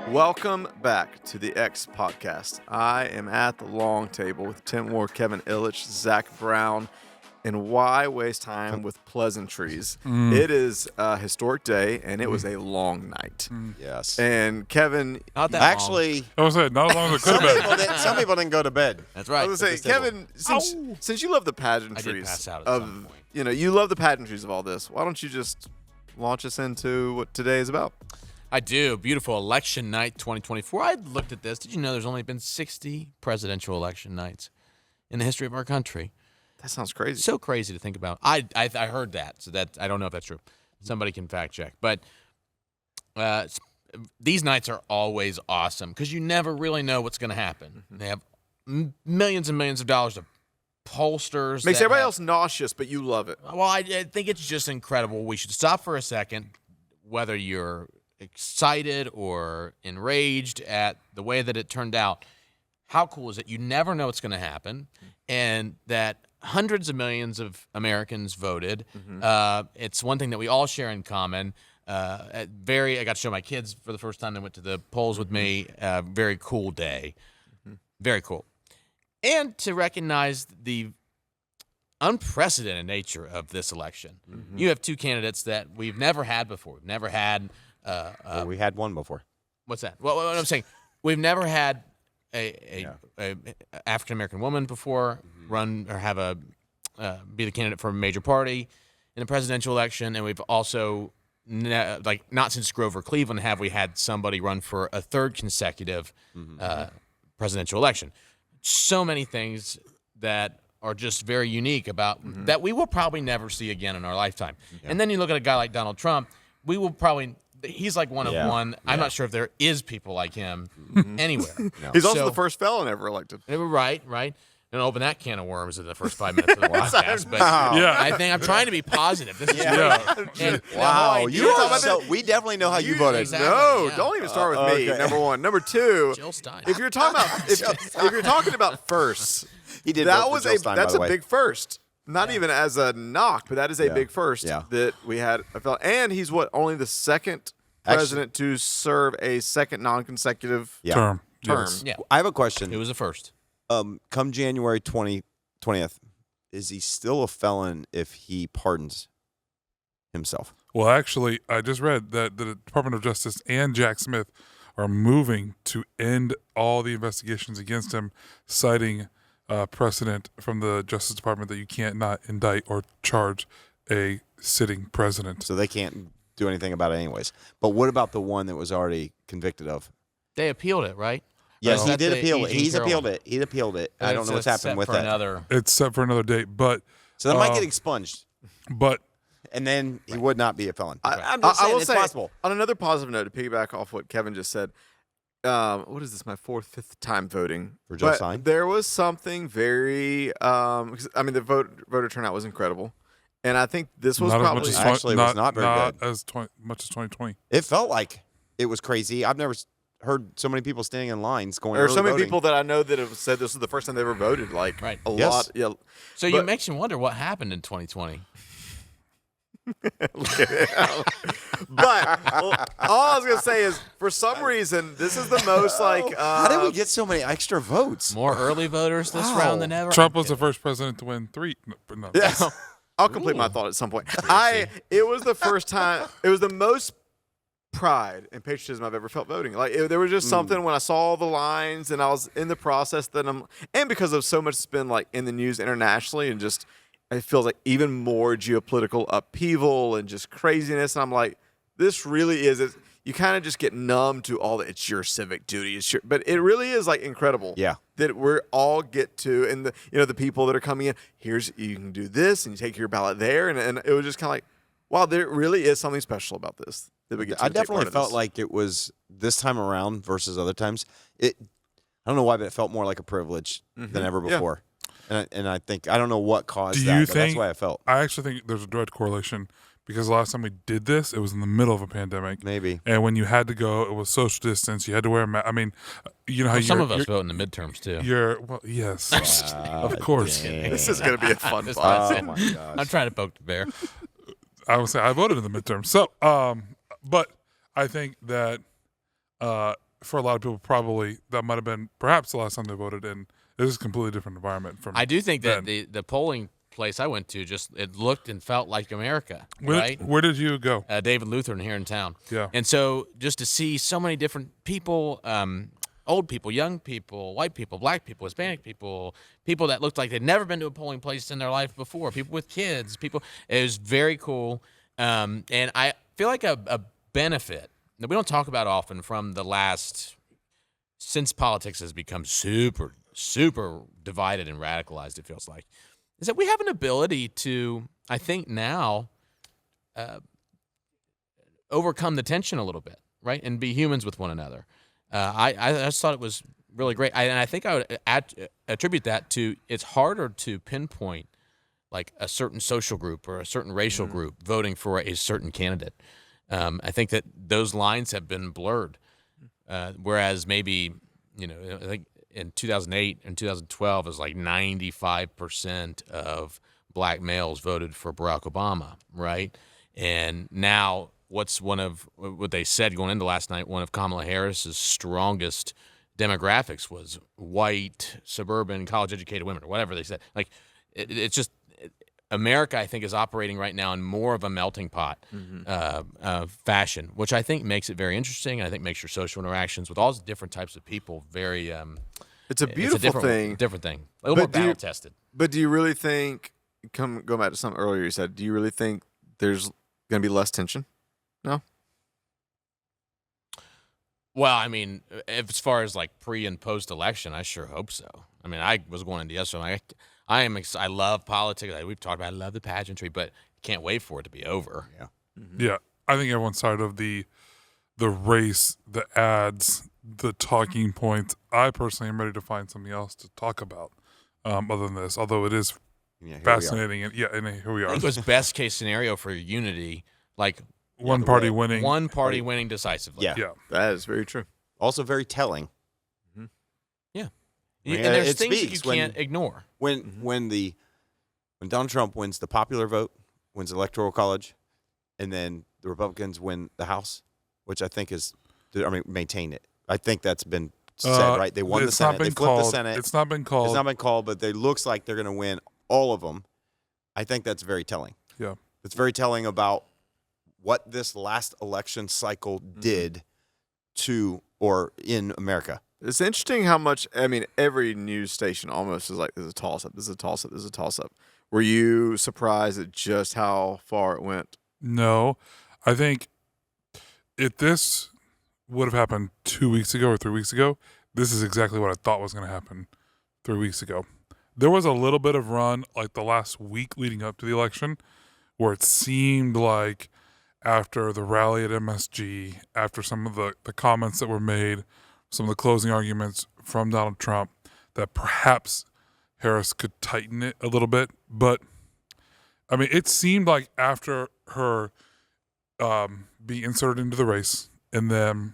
Welcome back to the X Podcast. I am at the long table with Tim Moore, Kevin Illich, Zach Brown, and why waste time with pleasantries? It is a historic day, and it was a long night. Yes. And Kevin, Not that Actually, I was saying, not as long as it could have been. some people didn't go to bed. That's I right. was going to say, Kevin, since you love the pageantries pass out at of, some point. you love the pageantries of all this, why don't you just launch us into what today is about? I do. Beautiful election night 2024. I looked at this. Did you know there's only been 60 presidential election nights in the history of our country? That sounds crazy. So crazy to think about. I heard that, so that I don't know if that's true. Somebody can fact check. But these nights are always awesome because you never really know what's going to happen. They have millions and millions of dollars of pollsters. Makes everybody else nauseous, but you love it. Well, I think it's just incredible. We should stop for a second, whether you're excited or enraged at the way that it turned out. How cool is it? You never know what's going to happen, and that hundreds of millions of Americans voted. It's one thing that we all share in common. I got to show my kids for the first time. They went to the polls with me. Very cool day. Very cool. And to recognize the unprecedented nature of this election. You have two candidates that we've never had before. We've never had Well, we had one before. what's that? Well, what I'm saying, we've never had a African American woman before run or have be the candidate for a major party in a presidential election, and we've also not since Grover Cleveland have we had somebody run for a third consecutive presidential election. So many things that are just very unique about that we will probably never see again in our lifetime. And then you look at a guy like Donald Trump, he's like one of one. I'm not sure if there is people like him anywhere. He's also the first felon ever elected. Right. Don't open that can of worms in the first 5 minutes of the podcast. But I think I'm trying to be positive. This is great. Wow, we definitely know how you voted. Exactly. No, don't even start with me. Number one. Number two, Jill Stein. if you're talking about if you're talking about firsts, He did. that vote for was Jill Stein, that's by a the way. big first. Not even as a knock, but that is a big first that we had a felon. And he's only the second president to serve a second non-consecutive Term. term. Yes. Yeah, I have a question. it was the first. Come January 20th, is he still a felon if he pardons himself? Well, actually, I just read that the Department of Justice and Jack Smith are moving to end all the investigations against him, citing precedent from the Justice Department that you can't not indict or charge a sitting president. So they can't do anything about it anyways. But what about the one that was already convicted of? They appealed it, right? Yes, he That's did the appeal it. Eugene He's Carroll appealed one. it. He appealed it. I don't know what's It's happened set with for that. Another. It's set for another date, but So that might get expunged, and then he would not be a felon. I'm just saying will it's say, possible. on another positive note, to piggyback off what Kevin just said, what is this, my fifth time voting? For Jill But Stein? there was something very, the voter turnout was incredible. And I think this was not probably, as much as Actually, it was not very good. much as 2020. It felt like it was crazy. I've never heard so many people standing in lines going. there are early so many voting. people that I know that have said this was the first time they ever voted. Like Right. a Yes. lot. Yeah. So you But- makes you wonder what happened in 2020. But all I was gonna say is, for some reason, this is the most like. How did we get so many extra votes? More early voters this round than ever. Trump was the first president to win 3. No. Yeah. I'll complete my thought at some point. It was the first time. It was the most pride and patriotism I've ever felt voting. Like there was just something when I saw all the lines and I was in the process and because of so much that's been like in the news internationally and just it feels like even more geopolitical upheaval and just craziness. And I'm like, this really is. You kind of just get numb to all the. It's your civic duty. But it really is like incredible. Yeah. That we all get to, and the people that are coming in. You can do this, and you take your ballot there, and it was just kind of like, wow, there really is something special about this. That we get to I take part definitely of felt this. like it was this time around versus other times. I don't know why, but it felt more like a privilege than ever before. And I think I don't know what caused Do that, you but that's think? why I felt. I actually think there's a direct correlation because the last time we did this, it was in the middle of a pandemic. Maybe. And when you had to go, it was social distance. You had to wear a mask. I mean, you know how Some of us vote in the midterms too. Well, yes, of course. This is going to be a fun Just fight. saying. Oh my gosh. I'm trying to poke the bear. I would say I voted in the midterm. So, but I think that for a lot of people, probably that might have been perhaps the last time they voted, and this is a completely different environment from. I do think that then. the polling place I went to it looked and felt like America, Where, right? where did you go? David Lutheran here in town. Yeah. And so just to see so many different people, old people, young people, white people, black people, Hispanic people, people that looked like they'd never been to a polling place in their life before, people with kids, it was very cool. And I feel like a benefit that we don't talk about often from since politics has become super, super divided and radicalized, it feels like, is that we have an ability to, I think now, overcome the tension a little bit, right, and be humans with one another. I just thought it was really great, and I think I would attribute that to it's harder to pinpoint like a certain social group or a certain racial group voting for a certain candidate. I think that those lines have been blurred, whereas maybe I think in 2008 and 2012 it was like 95% of black males voted for Barack Obama, right? And now what's one of what they said going into last night, one of Kamala Harris's strongest demographics was white, suburban, college-educated women, or whatever they said. Like, it's just America, I think, is operating right now in more of a melting pot fashion, which I think makes it very interesting. And I think makes your social interactions with all the different types of people very It's a beautiful thing. Different thing. A little more battle-tested. But do you really think, go back to something earlier you said, do you really think there's going to be less tension? No? Well, I mean, as far as like pre and post election, I sure hope so. I mean, I was going into yesterday. I love politics. We've talked about. I love the pageantry, but can't wait for it to be over. Yeah. Yeah, I think everyone's tired of the race, the ads, the talking points. I personally am ready to find something else to talk about other than this. Although it is fascinating, and here we I are. think it was best case scenario for unity, like One party winning decisively. Yeah. Yeah. That is very true. Also very telling. Yeah. I mean, And there's it things that you speaks when- can't ignore. When Donald Trump wins the popular vote, wins the Electoral College, and then the Republicans win the House, which I think maintain it. I think that's been said, right? They won the Senate. They flipped the Senate. It's not been called. It's not been called, but it looks like they're going to win all of them. I think that's very telling. Yeah. It's very telling about what this last election cycle did to or in America. It's interesting how much, every news station almost is like, this is a toss-up, this is a toss-up, this is a toss-up. Were you surprised at just how far it went? No. I think if this would have happened 2 weeks ago or 3 weeks ago, this is exactly what I thought was going to happen 3 weeks ago. There was a little bit of run, like the last week leading up to the election, where it seemed like after the rally at MSG, after some of the comments that were made, some of the closing arguments from Donald Trump, that perhaps Harris could tighten it a little bit. But, it seemed like after her being inserted into the race, and then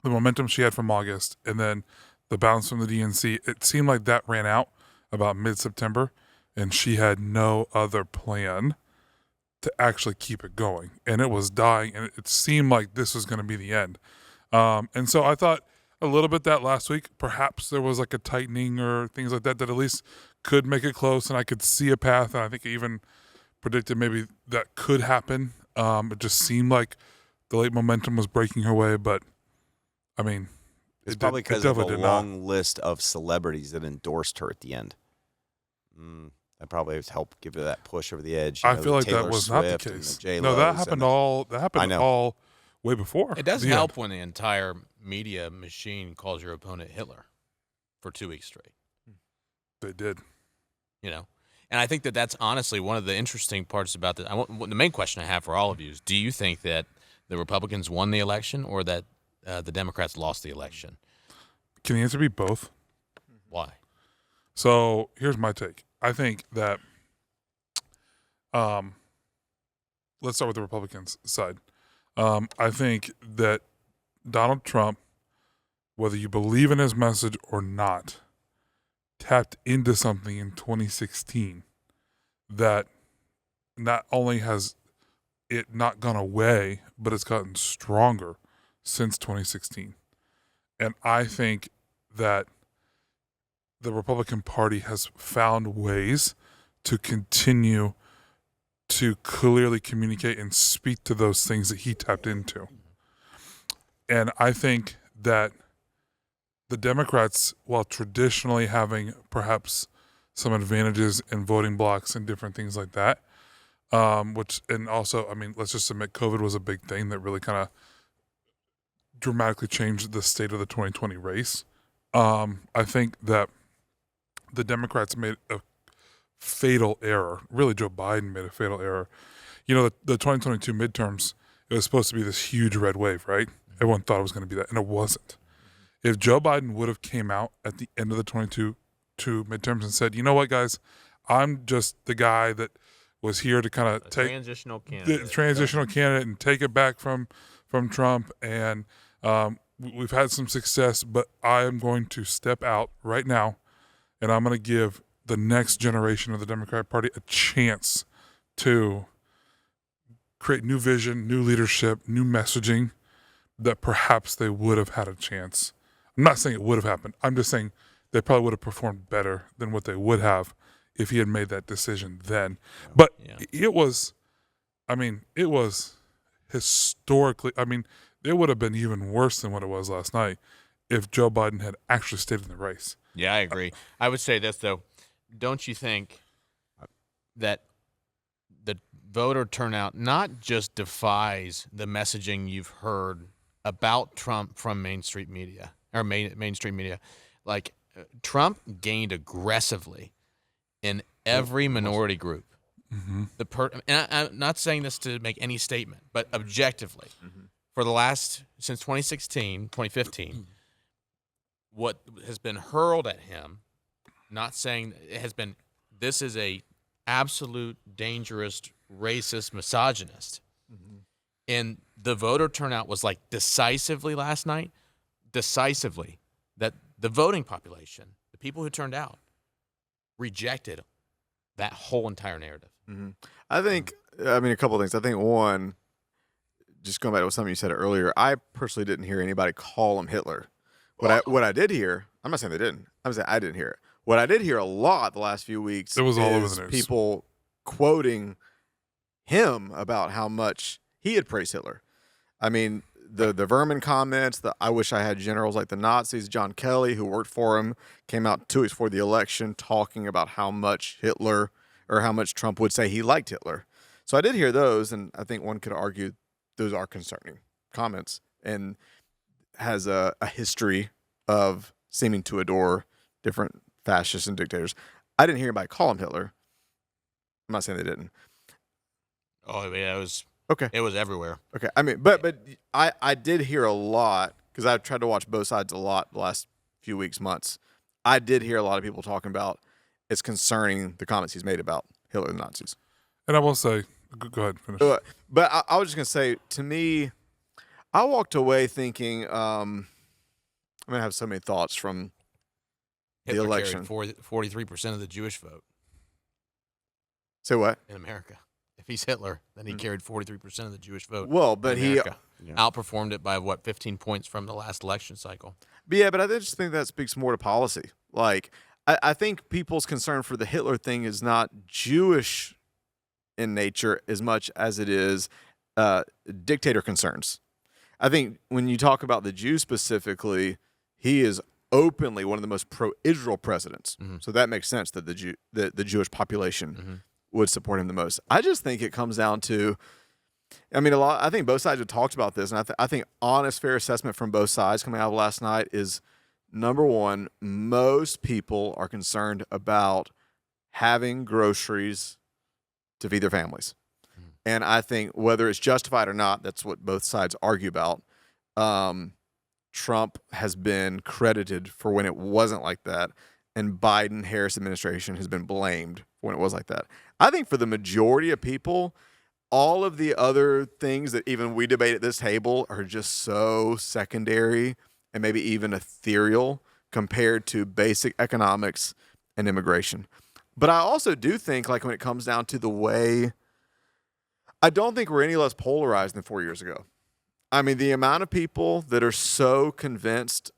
the momentum she had from August, and then the bounce from the DNC, it seemed like that ran out about mid-September, and she had no other plan to actually keep it going. And it was dying, and it seemed like this was going to be the end. And so I thought a little bit that last week, perhaps there was like a tightening or things like that at least could make it close, and I could see a path, and I think I even predicted maybe that could happen. It just seemed like the late momentum was breaking her way, but, It's probably because of a long list of celebrities that endorsed her at the end. That probably has helped give her that push over the edge. I feel like that was not the case. No, that happened all way before. It does help when the entire media machine calls your opponent Hitler for 2 weeks straight. They did. And I think that that's honestly one of the interesting parts about this. The main question I have for all of you is, do you think that the Republicans won the election or that the Democrats lost the election? Can the answer be both? Why? So here's my take. I think that let's start with the Republicans' side. I think that Donald Trump, whether you believe in his message or not, tapped into something in 2016 that not only has it not gone away, but it's gotten stronger since 2016. And I think that the Republican Party has found ways to continue to clearly communicate and speak to those things that he tapped into. And I think that the Democrats, while traditionally having perhaps some advantages in voting blocks and different things like that, and also, I mean, let's just admit COVID was a big thing that really kind of dramatically changed the state of the 2020 race. I think that the Democrats made a fatal error. Really, Joe Biden made a fatal error. You know, the 2022 midterms, it was supposed to be this huge red wave, right? Everyone thought it was going to be that, and it wasn't. If Joe Biden would have came out at the end of the 22 midterms and said, you know what, guys, I'm just the guy that was here to kind of take transitional candidate. the transitional candidate and take it back from Trump, and we've had some success, but I am going to step out right now, and I'm going to give the next generation of the Democratic Party a chance to create new vision, new leadership, new messaging that perhaps they would have had a chance. I'm not saying it would have happened. I'm just saying they probably would have performed better than what they would have if he had made that decision then. But it was historically, it would have been even worse than what it was last night if Joe Biden had actually stayed in the race. Yeah, I agree. I would say this, though. Don't you think that the voter turnout not just defies the messaging you've heard about Trump from mainstream media? Like, Trump gained aggressively in every minority group. Mm-hmm. And I'm not saying this to make any statement, but objectively, for the last, since 2015, what has been hurled at him, not saying it has been, this is a absolute dangerous, racist, misogynist. And the voter turnout was like decisively last night, that the voting population, the people who turned out, rejected that whole entire narrative. I think, a couple of things. I think one, just going back to something you said earlier, I personally didn't hear anybody call him Hitler. What I did hear, I'm not saying they didn't. I'm saying I didn't hear it. What I did hear a lot the last few weeks it was all over the news. People quoting him about how much he had praised Hitler. I mean, the vermin comments, I wish I had generals like the Nazis. John Kelly, who worked for him, came out 2 weeks before the election talking about how much Hitler, or how much Trump would say he liked Hitler. So I did hear those, and I think one could argue those are concerning comments and has a history of seeming to adore different fascists and dictators. I didn't hear anybody call him Hitler. I'm not saying they didn't. Oh, yeah, it was okay. It was everywhere. Okay, I mean, but I did hear a lot, because I've tried to watch both sides a lot the last few weeks, months. I did hear a lot of people talking about it's concerning the comments he's made about Hitler and the Nazis. And I will say, go ahead, finish. But I was just going to say, to me, I walked away thinking, I'm going to have so many thoughts from Hitler the election. 43% of the Jewish vote. Say what? In America. If he's Hitler, then he carried 43% of the Jewish vote. Well, but he outperformed it by, 15 points from the last election cycle. Yeah, but I just think that speaks more to policy. Like, I think people's concern for the Hitler thing is not Jewish in nature as much as it is dictator concerns. I think when you talk about the Jews specifically, he is openly one of the most pro-Israel presidents. So that makes sense that the Jewish population would support him the most. I just think it comes down to, I think both sides have talked about this, and I think honest, fair assessment from both sides coming out of last night is, number one, most people are concerned about having groceries to feed their families. And I think whether it's justified or not, that's what both sides argue about. Trump has been credited for when it wasn't like that, and Biden-Harris administration has been blamed when it was like that. I think for the majority of people, all of the other things that even we debate at this table are just so secondary and maybe even ethereal compared to basic economics and immigration. But I also do think, like, when it comes down to the way, I don't think we're any less polarized than 4 years ago. I mean, the amount of people that are so convinced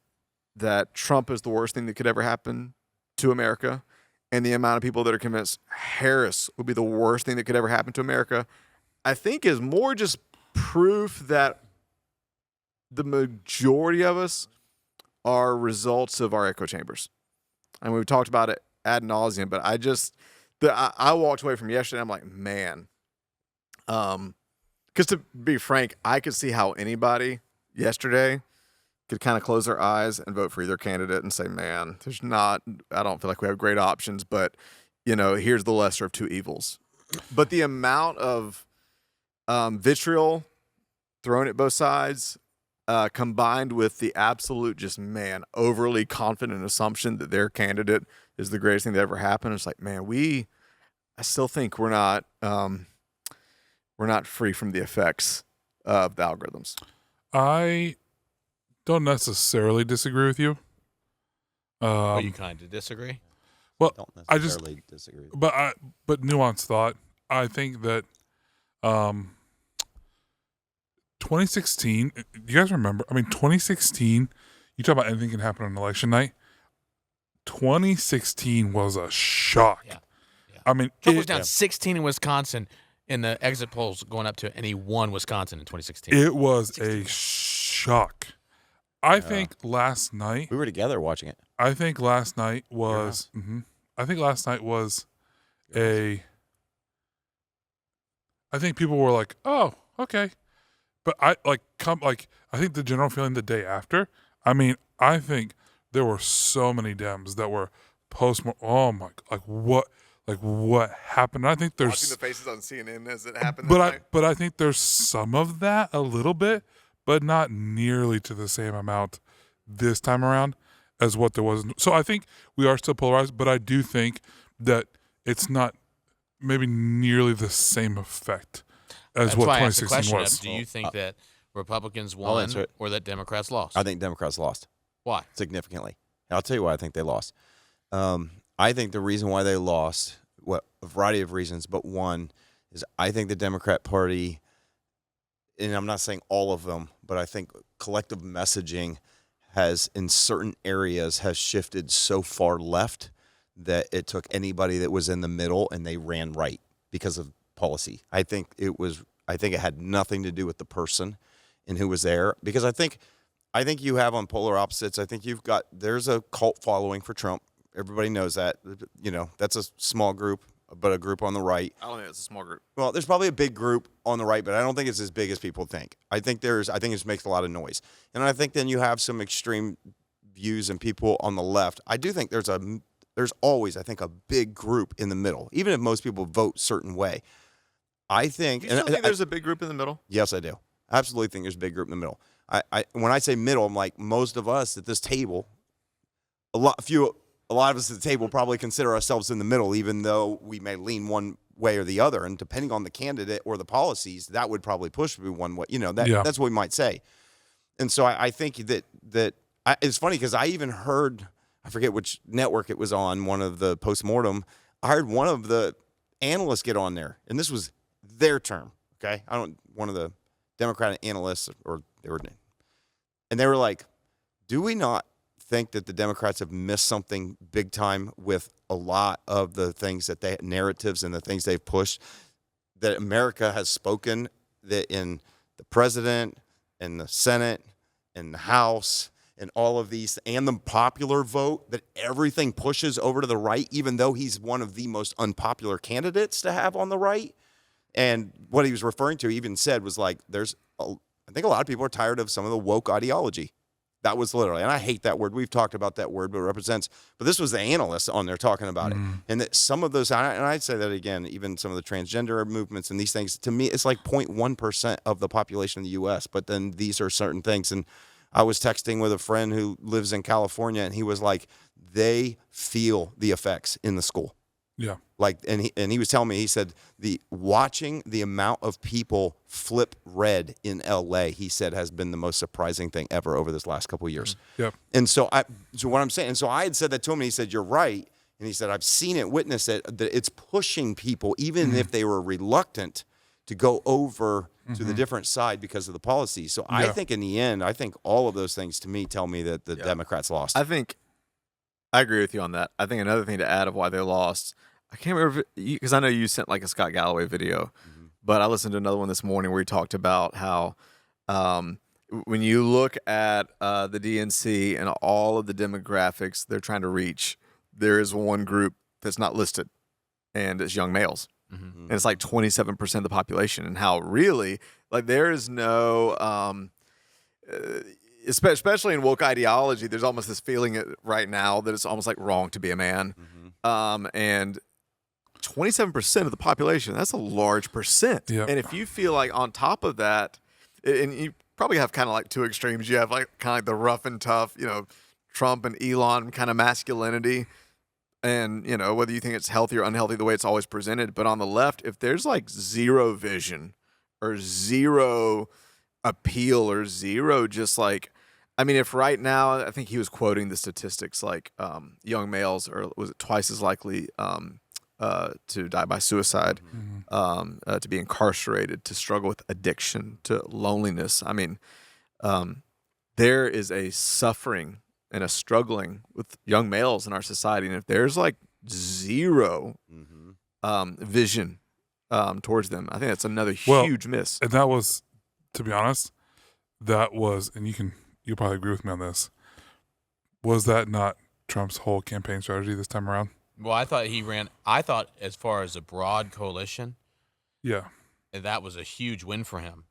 that Trump is the worst thing that could ever happen to America, and the amount of people that are convinced Harris would be the worst thing that could ever happen to America, I think is more just proof that the majority of us are results of our echo chambers. And we've talked about it ad nauseum, but I walked away from yesterday, I'm like, man, because to be frank, I could see how anybody yesterday could kind of close their eyes and vote for either candidate and say, man, I don't feel like we have great options, but, here's the lesser of two evils. But the amount of vitriol thrown at both sides, combined with the absolute overly confident assumption that their candidate is the greatest thing that ever happened, it's like, man, I still think we're not free from the effects of the algorithms. I don't necessarily disagree with you. You kind of disagree? Well, don't necessarily disagree. But nuanced thought. I think that 2016, you guys remember? 2016, you talk about anything can happen on election night. 2016 was a shock. Yeah. Trump was down 16 in Wisconsin in the exit polls going up to, and he won Wisconsin in 2016. It was a shock. I think last night we were together watching it. I think last night was. I think last night was I think people were like, "Oh, okay," but I think the general feeling the day after. I think there were so many Dems that were post. Oh my! What happened? I think there's watching the faces on CNN as it happened. But I think there's some of that a little bit, but not nearly to the same amount this time around as what there was. So I think we are still polarized, but I do think that it's not maybe nearly the same effect as what 2016 was. Do you think that Republicans won or that Democrats lost? I think Democrats lost. Why? Significantly. And I'll tell you why I think they lost. I think the reason why they lost, a variety of reasons, but one is I think the Democrat Party, and I'm not saying all of them, but I think collective messaging has, in certain areas, has shifted so far left that it took anybody that was in the middle and they ran right because of policy. I think it had nothing to do with the person and who was there, because I think you have on polar opposites. I think there's a cult following for Trump. Everybody knows that. That's a small group, but a group on the right. I don't think it's a small group. Well, there's probably a big group on the right, but I don't think it's as big as people think. I think it makes a lot of noise. And I think then you have some extreme views and people on the left. I do think there's always, I think, a big group in the middle, even if most people vote a certain way. I think. You still think there's a big group in the middle? Yes, I do. I absolutely think there's a big group in the middle. When I say middle, I'm like, most of us at this table, a lot of us at the table probably consider ourselves in the middle, even though we may lean one way or the other. And depending on the candidate or the policies, that would probably push me one way. That's what we might say. And so I think that it's funny because I even heard, I forget which network it was on, one of the postmortem, I heard one of the analysts get on there, and this was their term, okay? One of the Democratic analysts, and they were like, do we not think that the Democrats have missed something big time with a lot of the things that narratives and the things they've pushed, that America has spoken, that in the president and the Senate and the House and all of these, and the popular vote, that everything pushes over to the right, even though he's one of the most unpopular candidates to have on the right? And what he was referring to, even said, was like, I think a lot of people are tired of some of the woke ideology. That was literally, and I hate that word. We've talked about that word, but it represents. But this was the analysts on there talking about it, and that some of those, and I'd say that again, even some of the transgender movements and these things. To me, it's like 0.1% of the population of the U.S. But then these are certain things. And I was texting with a friend who lives in California, and he was like, they feel the effects in the school. Yeah. Like, and he was telling me, he said watching the amount of people flip red in L.A., he said, has been the most surprising thing ever over this last couple of years. Yep. And so what I'm saying, and so I had said that to him, and he said, you're right. And he said, I've seen it, witnessed it, that it's pushing people, even if they were reluctant, to go over to the different side because of the policy. So I think in the end, I think all of those things to me tell me that the Democrats lost. I agree with you on that. I think another thing to add of why they lost, I can't remember, because I know you sent like a Scott Galloway video, but I listened to another one this morning where he talked about how when you look at the DNC and all of the demographics they're trying to reach, there is one group that's not listed, and it's young males. And it's like 27% of the population, and how really, like, there is no, especially in woke ideology, there's almost this feeling right now that it's almost like wrong to be a man. And 27% of the population, that's a large percent. Yep. And if you feel like on top of that, and you probably have kind of like two extremes, you have like kind of like the rough and tough, Trump and Elon kind of masculinity. And, whether you think it's healthy or unhealthy, the way it's always presented. But on the left, if there's like zero vision or zero appeal or zero just like, I mean, if right now, I think he was quoting the statistics like young males are, was it twice as likely to die by suicide, to be incarcerated, to struggle with addiction, to loneliness. I mean, there is a suffering and a struggling with young males in our society. And if there's like zero vision towards them, I think that's another huge miss. And that was, to be honest, and you'll probably agree with me on this, was that not Trump's whole campaign strategy this time around? Well, I thought as far as a broad coalition, that was a huge win for him.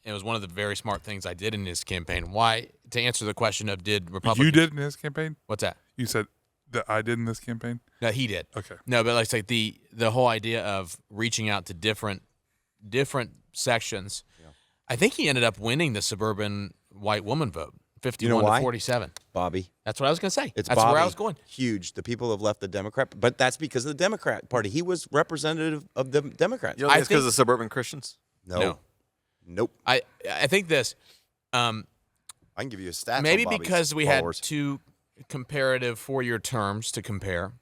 It was one of the very smart things I did in his campaign. Why? To answer the question of did Republicans... You did in his campaign? What's that? You said that I did in this campaign? No, he did. Okay. No, but like the whole idea of reaching out to different sections, I think he ended up winning the suburban white woman vote, 51 to 47. Bobby. That's what I was going to say. It's That's Bobby. where I was going. Huge. The people have left the Democrat, but that's because of the Democrat Party. He was representative of the Democrats. You don't think it's because of suburban Christians? No. Nope. I think this. I can give you a stat. Maybe because we had two comparative 4-year terms to compare.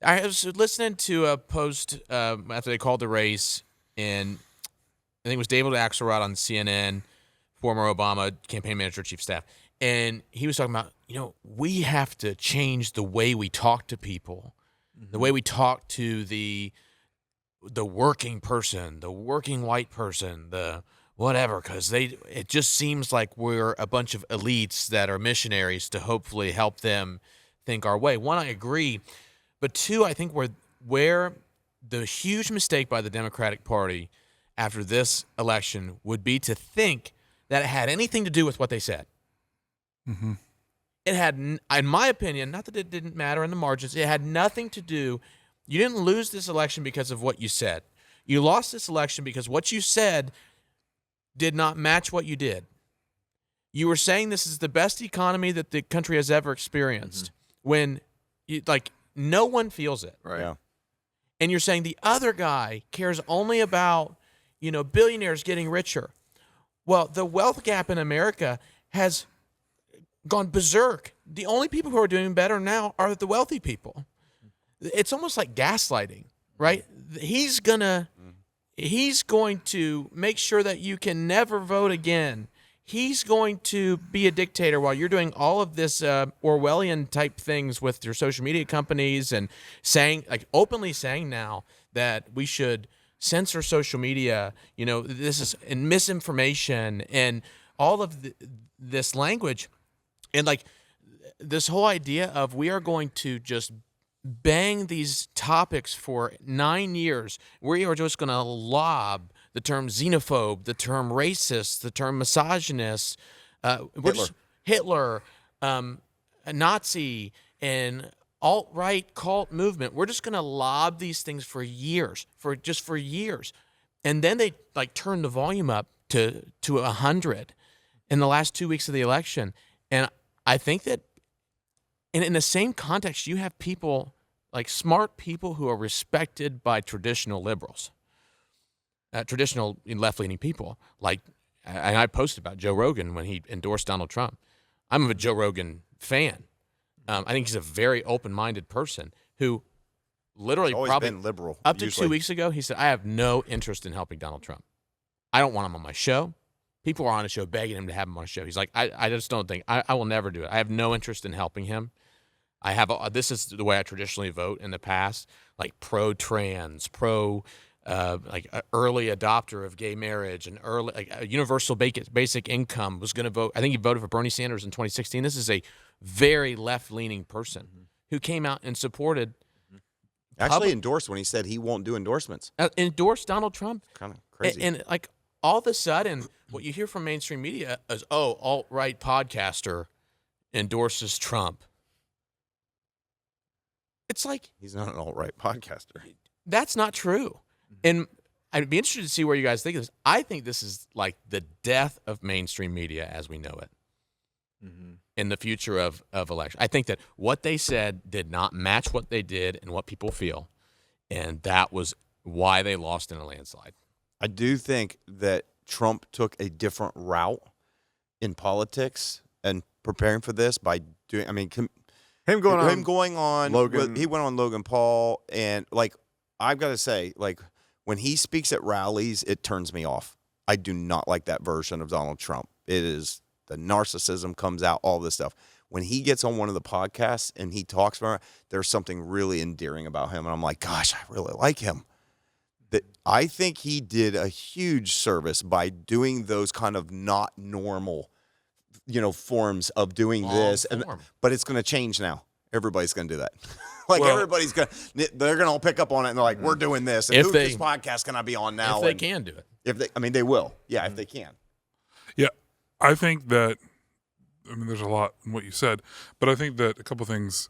I was listening to a post after they called the race, and I think it was David Axelrod on CNN, former Obama campaign manager, chief of staff, and he was talking about, we have to change the way we talk to people, the way we talk to the working person, the working white person, the whatever, because it just seems like we're a bunch of elites that are missionaries to hopefully help them think our way. One, I agree, but two, I think where the huge mistake by the Democratic Party after this election would be to think that it had anything to do with what they said. It had, in my opinion, not that it didn't matter in the margins, it had nothing to do. You didn't lose this election because of what you said. You lost this election because what you said did not match what you did. You were saying this is the best economy that the country has ever experienced when no one feels it. Right. Yeah. And you're saying the other guy cares only about, billionaires getting richer. Well, the wealth gap in America has gone berserk. The only people who are doing better now are the wealthy people. It's almost like gaslighting, right? He's going to make sure that you can never vote again. He's going to be a dictator while you're doing all of this Orwellian type things with your social media companies and openly saying now that we should censor social media. This is and misinformation and all of this language. And this whole idea of we are going to just bang these topics for 9 years. We are just going to lob the term xenophobe, the term racist, the term misogynist, Hitler, Nazi, and alt-right cult movement. We're just going to lob these things for years, for years. And then they turn the volume up to 100 in the last 2 weeks of the election. And I think that in the same context, you have people like smart people who are respected by traditional liberals, traditional left-leaning people. Like, and I posted about Joe Rogan when he endorsed Donald Trump. I'm a Joe Rogan fan. I think he's a very open-minded person who literally He's always probably been liberal. up to usually. 2 weeks ago, he said, I have no interest in helping Donald Trump. I don't want him on my show. People are on the show begging him to have him on a show. He's like, I just don't think, I will never do it. I have no interest in helping him. I have, this is the way I traditionally vote in the past, like pro-trans, like an early adopter of gay marriage, and early, like a universal basic income, was going to vote. I think he voted for Bernie Sanders in 2016. This is a very left-leaning person who came out and supported, Actually endorsed when he said he won't do endorsements. endorsed Donald Trump. Kind of crazy. And like all of a sudden, what you hear from mainstream media is, oh, alt-right podcaster endorses Trump. It's like, He's not an alt-right podcaster. that's not true. And I'd be interested to see where you guys think of this. I think this is like the death of mainstream media as we know it in the future of election. I think that what they said did not match what they did and what people feel. And that was why they lost in a landslide. I do think that Trump took a different route in politics and preparing for this by doing, I mean, Him going on Logan. he went on Logan Paul, and like, I've got to say, like, when he speaks at rallies, it turns me off. I do not like that version of Donald Trump. It is, the narcissism comes out, all this stuff. When he gets on one of the podcasts and he talks about it, there's something really endearing about him, and I'm like, gosh, I really like him. That I think he did a huge service by doing those kind of not normal, forms of doing this, but it's going to change now. Everybody's going to do that. Everybody's going to, they're going to all pick up on it, and they're like, we're doing this. And whose podcast can I be on now? If they can do it. They will. Yeah, if they can. Yeah, I think that, there's a lot in what you said, but I think that a couple things,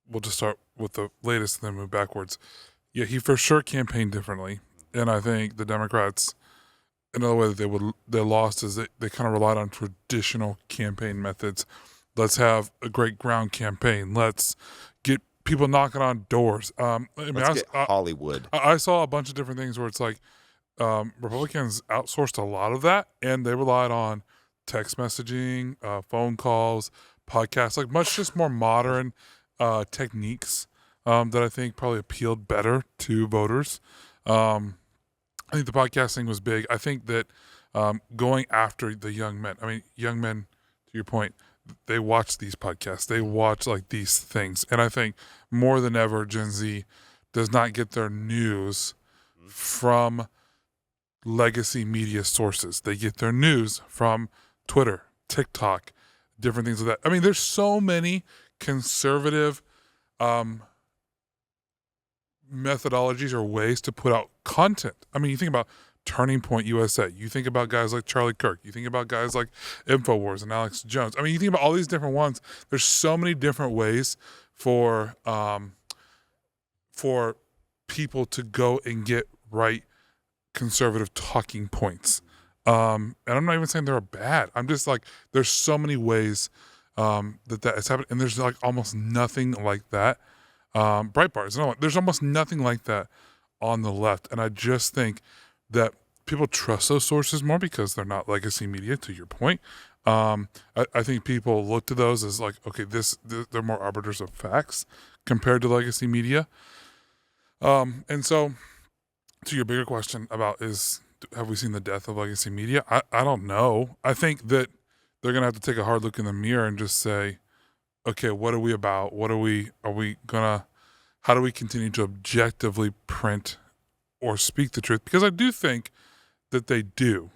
we'll just start with the latest and then move backwards. Yeah, he for sure campaigned differently, and I think the Democrats, another way that they lost is they kind of relied on traditional campaign methods. Let's have a great ground campaign. Let's get people knocking on doors. Let's get Hollywood. I saw a bunch of different things where it's like Republicans outsourced a lot of that, and they relied on text messaging, phone calls, podcasts, like much just more modern techniques that I think probably appealed better to voters. I think the podcasting was big. I think that going after the young men, young men, to your point, they watch these podcasts. They watch like these things. And I think more than ever, Gen Z does not get their news from legacy media sources. They get their news from Twitter, TikTok, different things like that. There's so many conservative methodologies or ways to put out content. You think about Turning Point USA. You think about guys like Charlie Kirk. You think about guys like InfoWars and Alex Jones. You think about all these different ones. There's so many different ways for people to go and get right conservative talking points. And I'm not even saying they're bad. I'm just like, there's so many ways that has happened, and there's like almost nothing like that. Breitbart, there's almost nothing like that on the left, and I just think that people trust those sources more because they're not legacy media, to your point. I think people look to those as like, okay, they're more arbiters of facts compared to legacy media. And so to your bigger question about have we seen the death of legacy media? I don't know. I think that they're going to have to take a hard look in the mirror and just say, okay, what are we about? How do we continue to objectively print or speak the truth? Because I do think that they do.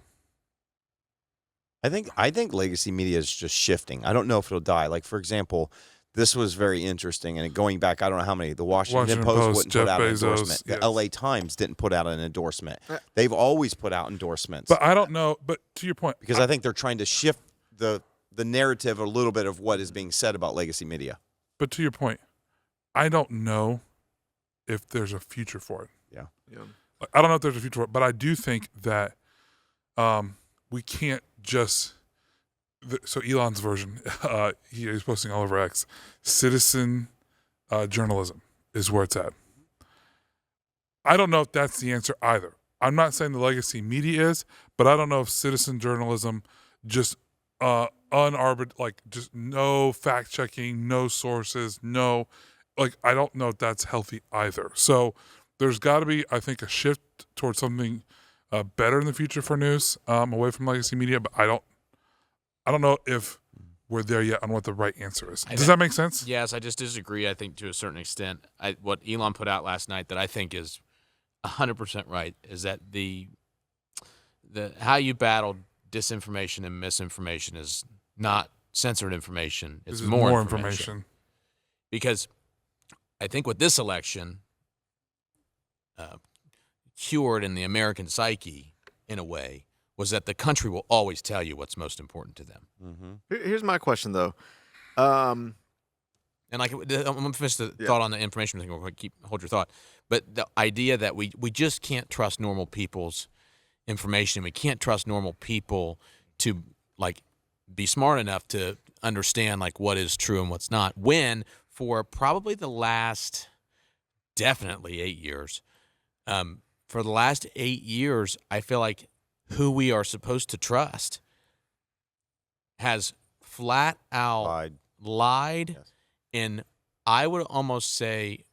I think legacy media is just shifting. I don't know if it'll die. Like, for example, this was very interesting. And going back, I don't know how many. The Washington Post wouldn't put out an endorsement. Yes. The LA Times didn't put out an endorsement. They've always put out endorsements. But I don't know. But to your point. Because I think they're trying to shift the narrative a little bit of what is being said about legacy media. But to your point, I don't know if there's a future for it. Yeah. I don't know if there's a future for it, but I do think that we can't just so Elon's version, he is posting all over X, citizen journalism is where it's at. I don't know if that's the answer either. I'm not saying the legacy media is, but I don't know if citizen journalism, just just no fact checking, no sources, I don't know if that's healthy either. So there's got to be, I think, a shift towards something better in the future for news, away from legacy media. But I don't know if we're there yet on what the right answer is. Does that make sense? Yes, I just disagree. I think to a certain extent, what Elon put out last night that I think is 100% right is that the how you battle disinformation and misinformation is not censored information. It's more information. Because I think what this election cured in the American psyche, in a way, was that the country will always tell you what's most important to them. Mm-hmm. Here's my question, though. And I'm going to finish the thought on the information thing. We'll hold your thought. But the idea that we just can't trust normal people's information. We can't trust normal people to be smart enough to understand what is true and what's not. When for probably the last definitely 8 years, for the last 8 years, I feel like who we are supposed to trust has flat out lied. Yes. And I would almost say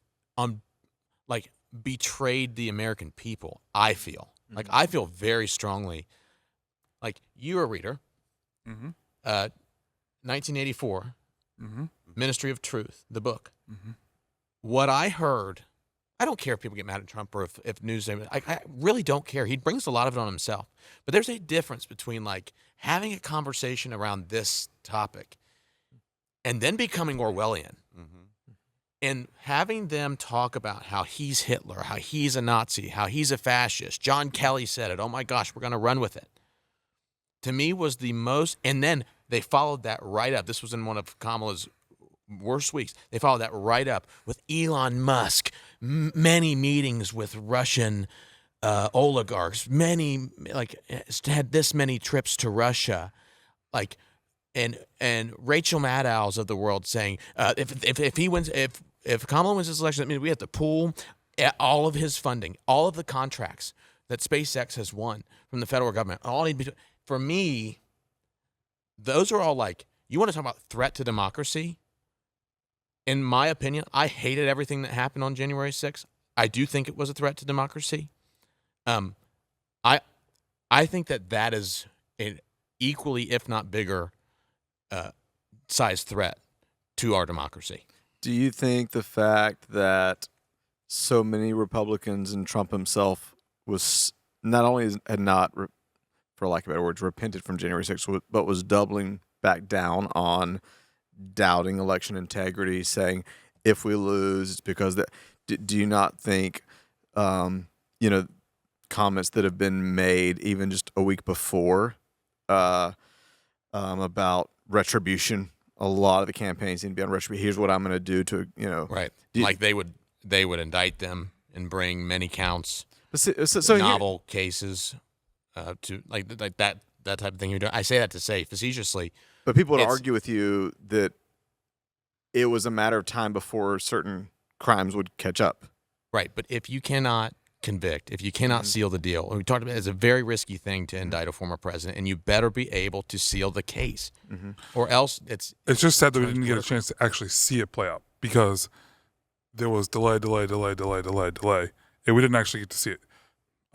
betrayed the American people, I feel. Mm-hmm. I feel very strongly. You're a reader. Mm-hmm. 1984, Mm-hmm. Ministry of Truth, the book. Mm-hmm. What I heard, I don't care if people get mad at Trump or if news, I really don't care. He brings a lot of it on himself. But there's a difference between having a conversation around this topic and then becoming Orwellian. Mm-hmm. And having them talk about how he's Hitler, how he's a Nazi, how he's a fascist. John Kelly said it. Oh, my gosh, we're going to run with it. To me was the most – and then they followed that right up. This was in one of Kamala's worst weeks. They followed that right up with Elon Musk, many meetings with Russian oligarchs, many had this many trips to Russia, and Rachel Maddow's of the world saying if he wins, if Kamala wins this election, that means we have to pull all of his funding, all of the contracts that SpaceX has won from the federal government. All need to be for me. Those are all you want to talk about threat to democracy. In my opinion, I hated everything that happened on January 6th. I do think it was a threat to democracy. I think that is an equally, if not bigger, size threat to our democracy. Do you think the fact that so many Republicans and Trump himself was not only had not, for lack of better words, repented from January 6th, but was doubling back down on doubting election integrity, saying if we lose, it's because that. Do you not think, comments that have been made even just a week before about retribution? A lot of the campaigns seem to be on retribution. Here's what I'm going to do to, right. They would indict them and bring many counts, novel cases, to that type of thing you're doing. I say that to say facetiously. But people would argue with you that it was a matter of time before certain crimes would catch up. Right. But if you cannot convict, if you cannot seal the deal, and we talked about it's a very risky thing to indict a former president, and you better be able to seal the case, or else it's just sad that we didn't get a chance to actually see it play out because there was delay, and we didn't actually get to see it.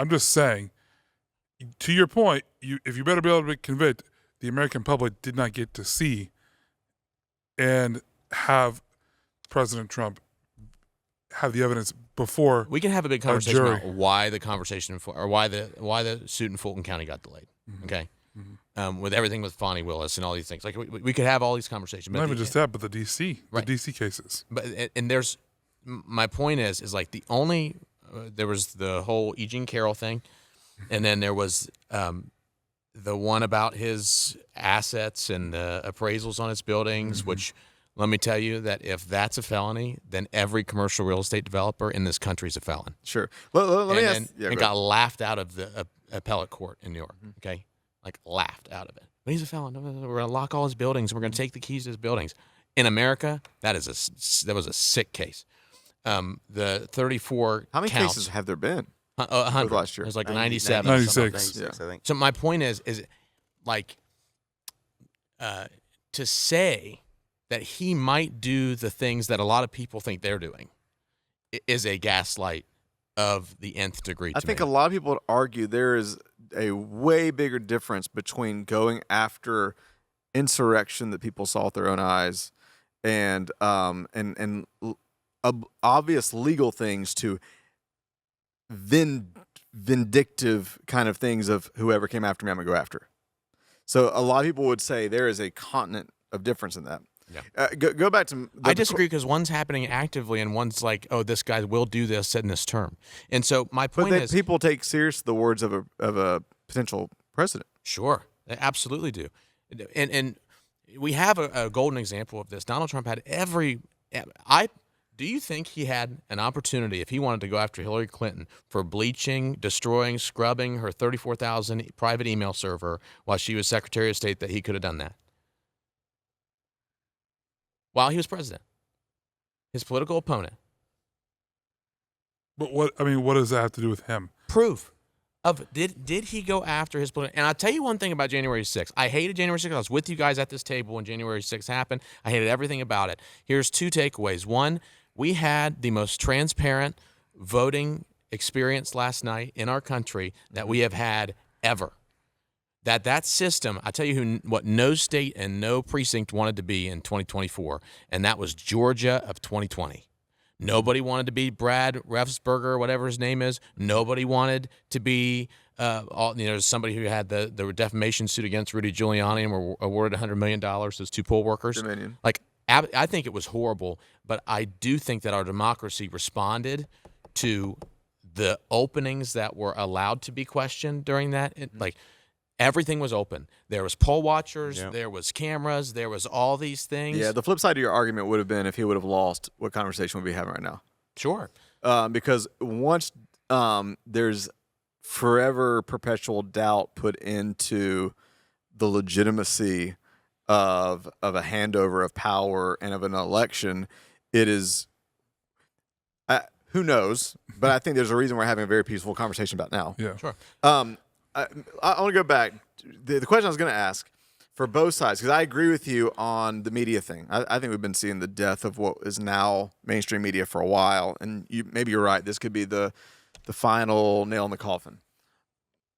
I'm just saying, to your point, if you better be able to convict, the American public did not get to see and have President Trump have the evidence before. We can have a big conversation about why the conversation or why the suit in Fulton County got delayed. Mm-hmm. Okay, with everything with Fonnie Willis and all these things, we could have all these conversations. Not even just that, but the DC, right. The DC cases. But there's my point is the only there was the whole E. Jean Carroll thing, and then there was the one about his assets and appraisals on his buildings, which. Let me tell you that if that's a felony, then every commercial real estate developer in this country is a felon. Sure. Let me ask. And got laughed out of the appellate court in New York. Okay, laughed out of it. But he's a felon. We're going to lock all his buildings. And we're going to take the keys to his buildings. In America, that was a sick case. the 34 How many counts. cases have there been? 100 last year? It was like 90, 97. 96. I think. So my point is like to say that he might do the things that a lot of people think they're doing is a gaslight of the nth degree. I think a lot of people would argue there is a way bigger difference between going after insurrection that people saw with their own eyes and obvious legal things to vindictive kind of things of whoever came after me, I'm going to go after. So a lot of people would say there is a continent of difference in that. Yeah. Go back to I disagree because one's happening actively and one's like, oh, this guy will do this in this term. And so my point is, people take serious the words of a potential president. sure, they absolutely do. And we have a golden example of this. Donald Trump had do you think he had an opportunity if he wanted to go after Hillary Clinton for bleaching, destroying, scrubbing her 34,000 private email server while she was Secretary of State that he could have done that? While he was president, his political opponent. But what does that have to do with him? Proof of did he go after his political? And I'll tell you one thing about January 6th. I hated January 6th. I was with you guys at this table when January 6th happened. I hated everything about it. Here's two takeaways. One, we had the most transparent voting experience last night in our country that we have had ever. That system, I tell you what no state and no precinct wanted to be in 2024, and that was Georgia of 2020. Nobody wanted to be Brad Refsberger, whatever his name is. Nobody wanted to be somebody who had the defamation suit against Rudy Giuliani and were awarded $100 million, those two poll workers. Dominion. Like, I think it was horrible, but I do think that our democracy responded to the openings that were allowed to be questioned during that. Everything was open. There was poll watchers, there was cameras, there was all these things. Yeah, the flip side of your argument would have been if he would have lost, what conversation would we be having right now? Sure. Because once there's forever perpetual doubt put into the legitimacy of a handover of power and of an election, it is who knows? But I think there's a reason we're having a very peaceful conversation about now. Yeah. Sure. I want to go back. The question I was going to ask for both sides, because I agree with you on the media thing. I think we've been seeing the death of what is now mainstream media for a while, and maybe you're right. This could be the final nail in the coffin.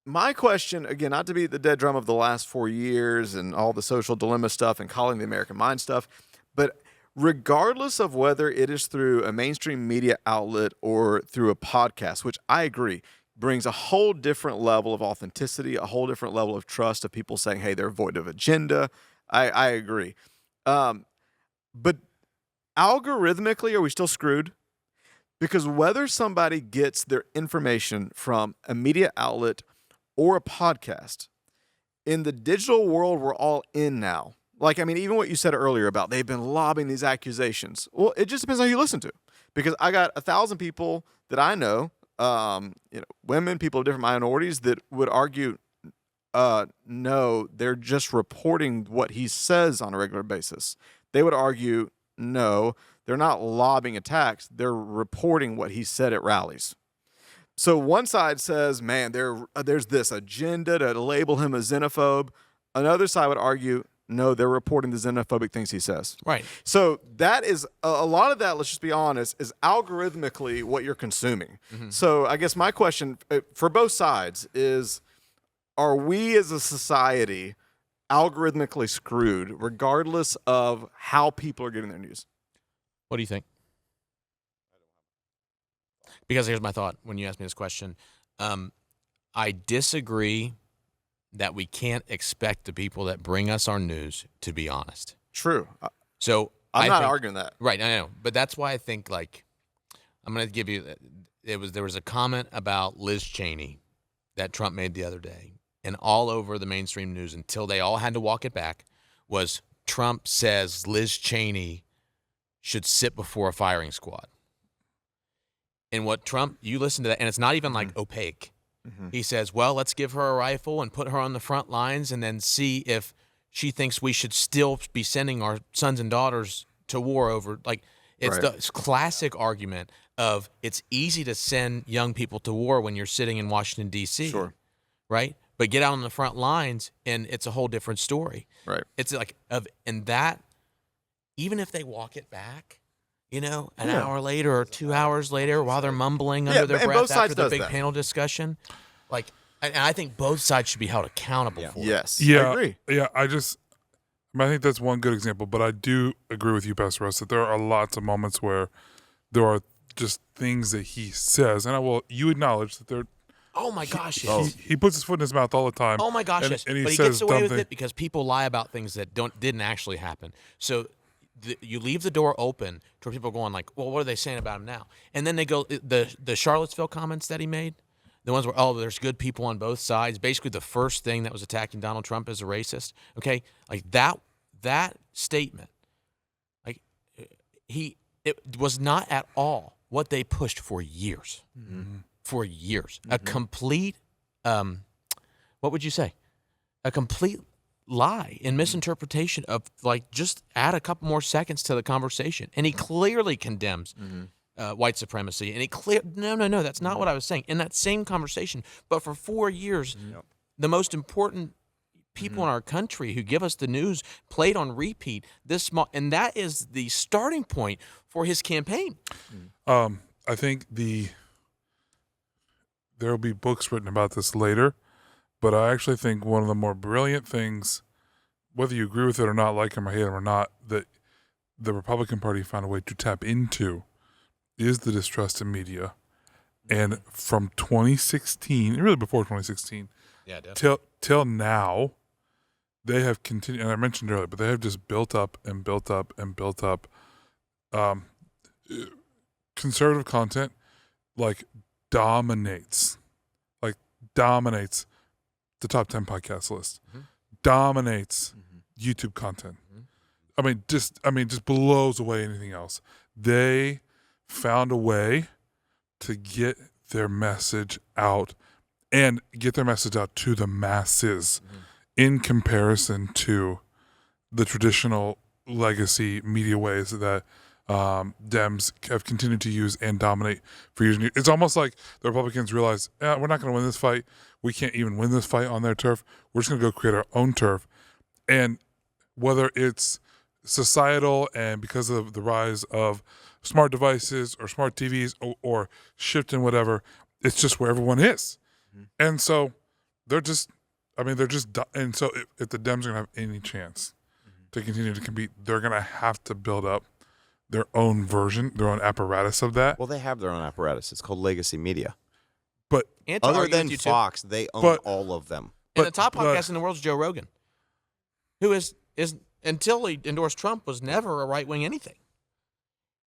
My question, again, not to beat the dead drum of the last 4 years and all the social dilemma stuff and calling the American mind stuff, but regardless of whether it is through a mainstream media outlet or through a podcast, which I agree, brings a whole different level of authenticity, a whole different level of trust of people saying, hey, they're void of agenda. I agree. But algorithmically, are we still screwed? Because whether somebody gets their information from a media outlet or a podcast, in the digital world we're all in now, even what you said earlier about they've been lobbing these accusations. Well, it just depends on who you listen to. Because I got 1,000 people that I know, women, people of different minorities that would argue, no, they're just reporting what he says on a regular basis. They would argue, no, they're not lobbing attacks. They're reporting what he said at rallies. So one side says, man, there's this agenda to label him a xenophobe. Another side would argue, no, they're reporting the xenophobic things he says. Right. So that is a lot of that, let's just be honest, is algorithmically what you're consuming. Mm-hmm. So I guess my question for both sides is, are we as a society algorithmically screwed regardless of how people are getting their news? What do you think? Because here's my thought when you asked me this question. I disagree that we can't expect the people that bring us our news to be honest. True. So I'm not arguing that. Right, I know. But that's why I think, I'm going to give you, there was a comment about Liz Cheney that Trump made the other day, and all over the mainstream news until they all had to walk it back was Trump says Liz Cheney should sit before a firing squad. And what Trump, you listen to that, and it's not even opaque. Mm-hmm. He says, well, let's give her a rifle and put her on the front lines and then see if she thinks we should still be sending our sons and daughters to war over. It's Right. the classic argument of it's easy to send young people to war when you're sitting in Washington, D.C., Sure. right? But get out on the front lines, and it's a whole different story. Right. It's like, and that, even if they walk it back, an Yeah. hour later or 2 hours later while they're mumbling Yeah, under their and both breath sides after the does big that. panel discussion, and I think both sides should be held accountable for it. Yes. Yeah, I agree. Yeah, I think that's one good example, but I do agree with you, Pastor Russ, that there are lots of moments where there are just things that he says, and you acknowledge that there. Oh my gosh, yes. He puts his foot in his mouth all the time. Oh my gosh, and, yes. and he But he says gets away dumb with things. it because people lie about things that didn't actually happen. So you leave the door open to where people are going like, well, what are they saying about him now? And then they go, the Charlottesville comments that he made, the ones where, there's good people on both sides, basically the first thing that was attacking Donald Trump as a racist, okay? Like that statement, like it was not at all what they pushed for years. Mm-hmm. For years. A complete, what would you say? A complete lie and misinterpretation of, like, just add a couple more seconds to the conversation. And he clearly condemns white supremacy. And no, that's not what I was saying. In that same conversation, but for 4 years, the most important people in our country who give us the news played on repeat and that is the starting point for his campaign. I think there will be books written about this later, but I actually think one of the more brilliant things, whether you agree with it or not, like him or hate him or not, that the Republican Party found a way to tap into is the distrust in media. And from 2016, really before 2016, till now, they have continued, and I mentioned earlier, but they have just built up and built up and built up conservative content, dominates the top 10 podcast list, dominates YouTube content. I mean, just blows away anything else. They found a way to get their message out and get their message out to the masses in comparison to the traditional legacy media ways that Dems have continued to use and dominate for years. It's almost like the Republicans realize, we're not going to win this fight. We can't even win this fight on their turf. We're just going to go create our own turf. And whether it's societal and because of the rise of smart devices or smart TVs or shift in whatever, it's just where everyone is. And so and so if the Dems are going to have any chance to continue to compete, they're going to have to build up their own version, their own apparatus of that. Well, they have their own apparatus. It's called legacy media. But And to other argue than with you, too. Fox, they own all of them. And the top podcast in the world is Joe Rogan, who is until he endorsed Trump was never a right wing anything.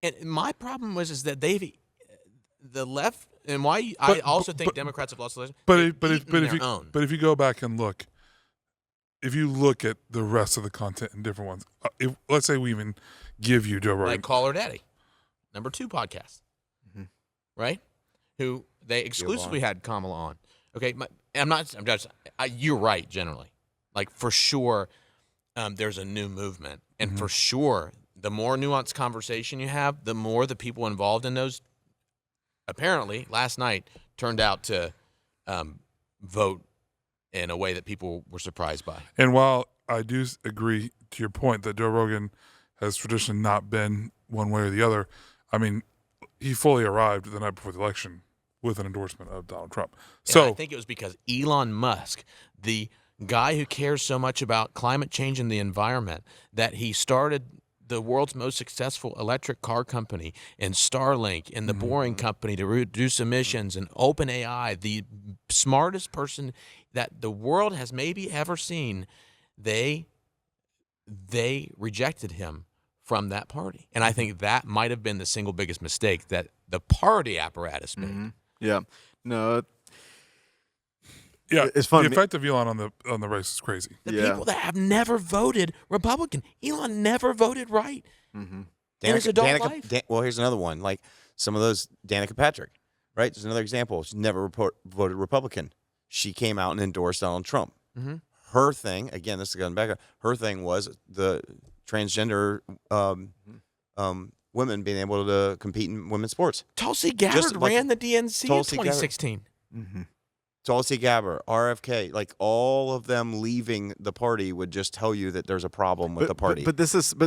And my problem is that the left, and why I also think Democrats have lost the election. But if you go back and look, if you look at the rest of the content in different ones, let's say we even give you Joe Rogan, like Call Her Daddy, number 2 podcast, right? Who they exclusively had Kamala on. Okay, you're right generally, like for sure. There's a new movement, and for sure, the more nuanced conversation you have, the more the people involved in those, apparently, last night turned out to vote in a way that people were surprised by. And while I do agree to your point that Joe Rogan has traditionally not been one way or the other, I mean, he fully arrived the night before the election with an endorsement of Donald Trump. So I think it was because Elon Musk, the guy who cares so much about climate change and the environment, that he started the world's most successful electric car company and Starlink and the Boring Company to reduce emissions and OpenAI, the smartest person that the world has maybe ever seen. They rejected him from that party. And I think that might have been the single biggest mistake that the party apparatus made. Yeah. No. yeah, It's fun. the effect of Elon on the race is crazy. The Yeah. people that have never voted Republican. Elon never voted right. In his adult life. Well, here's another one. Like some of those, Danica Patrick, right? There's another example. She never voted Republican. She came out and endorsed Donald Trump. Her thing, again, this is going back. Her thing was the transgender women being able to compete in women's sports. Tulsi Gabbard like ran the DNC in Tulsi Gabbard. 2016. Tulsi Gabbard, RFK, like all of them leaving the party would just tell you that there's a problem with the party. But